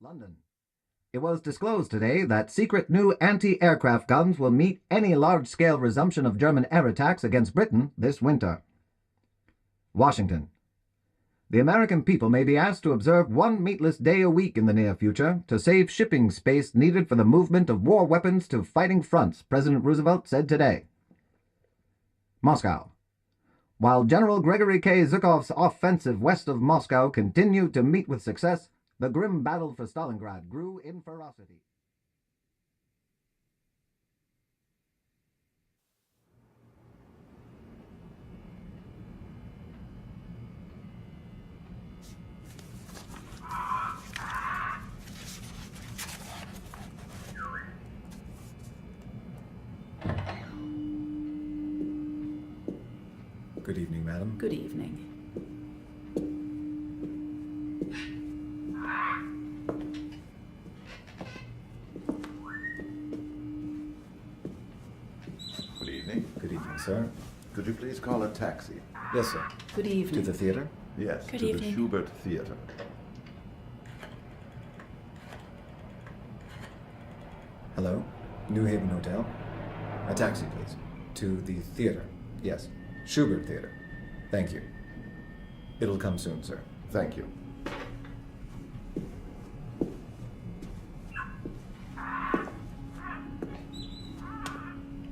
London. It was disclosed today that secret new anti-aircraft guns will meet any large-scale resumption of German air attacks against Britain this winter. Washington. The American people may be asked to observe one meatless day a week in the near future to save shipping space needed for the movement of war weapons to fighting fronts, President Roosevelt said today. Moscow. While General Gregory K. Zhukov's offensive west of Moscow continued to meet with success, the grim battle for Stalingrad grew in ferocity. Good evening, madam. Good evening. Good evening. Good evening, sir. Could you please call a taxi? Yes, sir. Good evening. To the theater? Yes, Good to evening. the Schubert Theater. Hello? New Haven Hotel? A taxi, please. To the theater. Yes. Schubert Theater. Thank you. It'll come soon, sir. Thank you.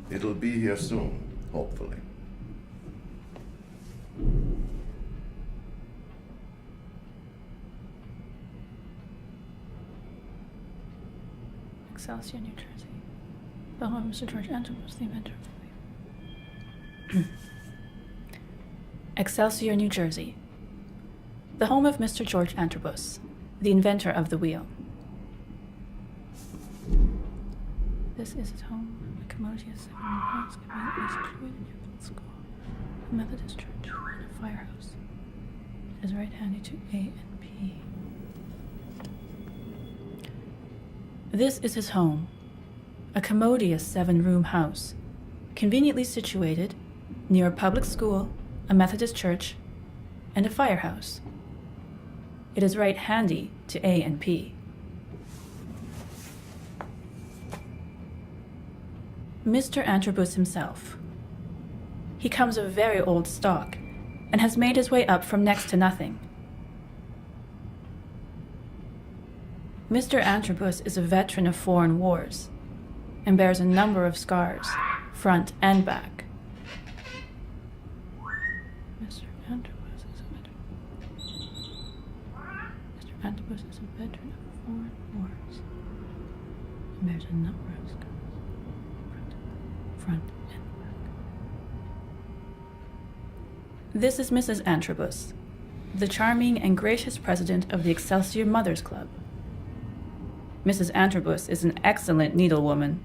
It'll be here soon, hopefully. Excelsior, New Jersey. The home of Mr. George Antrobus, the inventor of the wheel. Excelsior, New Jersey. The home of Mr. George Antrobus, the inventor of the wheel. This is his home, a commodious seven-room house conveniently situated near Middle School, a Methodist church, and a firehouse. It is right handy to A and P. This is his home, a commodious seven-room house, conveniently situated near a public school, a Methodist church, and a firehouse. It is right handy to A and P. Mr. Antrobus himself. He comes of very old stock and has made his way up from next to nothing. Mr. Antrobus is a veteran of foreign wars and bears a number of scars, front and back. Mr. Antrobus is a veteran. Mr. Antrobus is a veteran of foreign wars and bears a number of scars, front and back. This is Mrs. Antrobus, the charming and gracious president of the Excelsior Mothers Club. Mrs. Antrobus is an excellent needlewoman.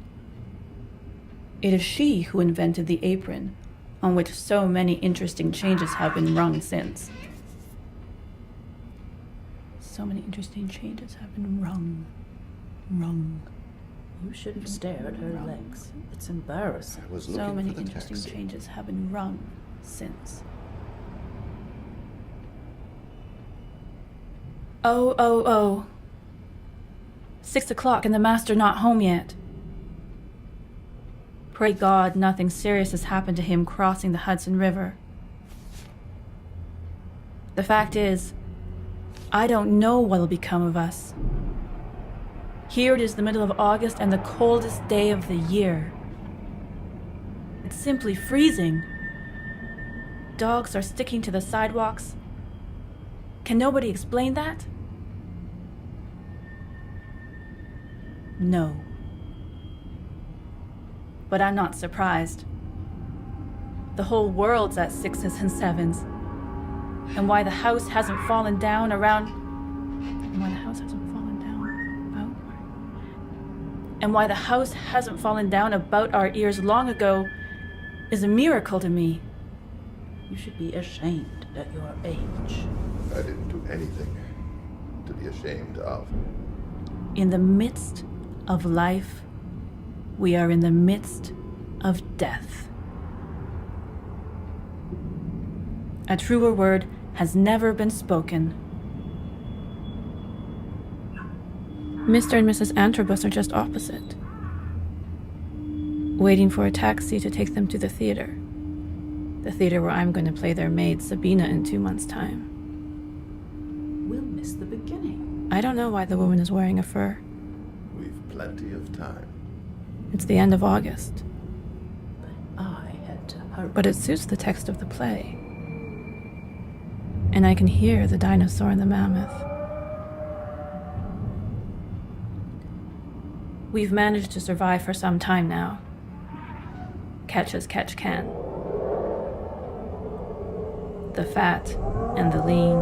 It is she who invented the apron, on which so many interesting changes have been rung since. So many interesting changes have been rung. You shouldn't stare at her legs. It's embarrassing. I was So looking many for the interesting taxi. changes have been rung since. Oh. 6 o'clock and the master not home yet. Pray God nothing serious has happened to him crossing the Hudson River. The fact is, I don't know what'll become of us. Here it is the middle of August and the coldest day of the year. It's simply freezing. Dogs are sticking to the sidewalks. Can nobody explain that? No. But I'm not surprised. The whole world's at sixes and sevens. And why the house hasn't fallen down around... And why the house hasn't fallen down about... And why the house hasn't fallen down about our ears long ago is a miracle to me. You should be ashamed at your age. I didn't do anything to be ashamed of. In the midst of life, we are in the midst of death. A truer word has never been spoken. Mr. and Mrs. Antrobus are just opposite, waiting for a taxi to take them to the theater. The theater where I'm going to play their maid, Sabina, in 2 months' time. We'll miss the beginning. I don't know why the woman is wearing a fur. We've plenty of time. It's the end of August, I had to hurry. but it suits the text of the play. And I can hear the dinosaur and the mammoth. We've managed to survive for some time now. Catch as catch can. The fat and the lean.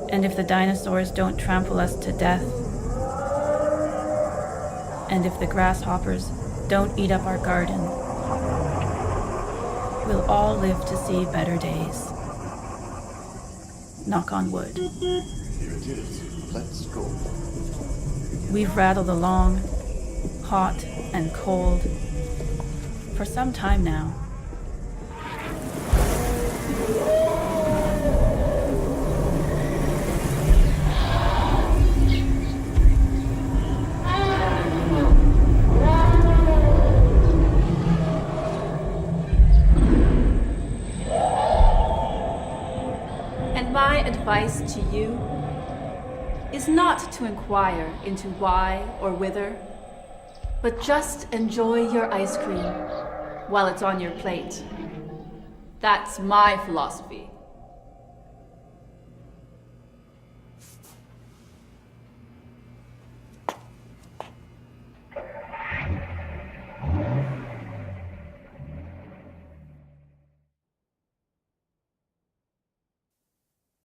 And if the dinosaurs don't trample us to death, and if the grasshoppers don't eat up our garden, we'll all live to see better days. Knock on wood. Here it is. Let's go. We've rattled along, hot and cold, for some time now. And my advice to you is not to inquire into why or whither, but just enjoy your ice cream while it's on your plate. That's my philosophy.